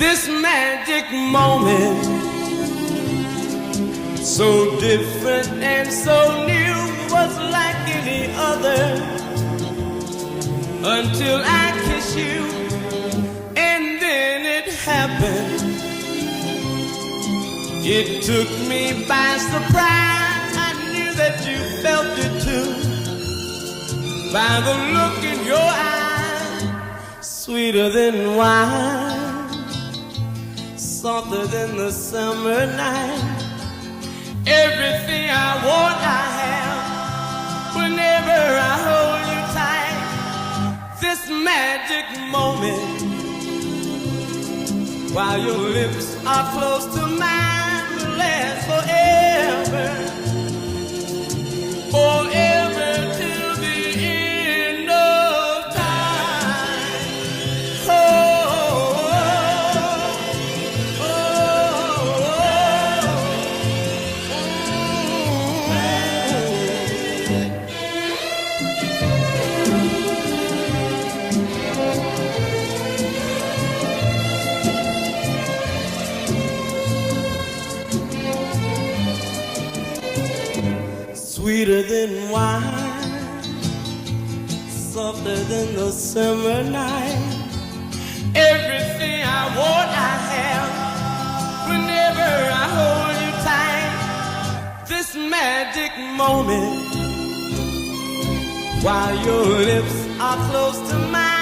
This magic moment, so different and so new, was like any other until I kiss you, and then it happened. It took me by surprise. I knew that you felt it too, by the look in your eyes, sweeter than wine, softer than the summer night. Everything I want I have whenever I hold you tight. This magic moment, while your lips are close to mine, will last forever, forever till the end of time. Oh, oh, sweeter than wine, softer than the summer night. Everything I want I have whenever I hold you tight. This magic moment, while your lips are close to mine.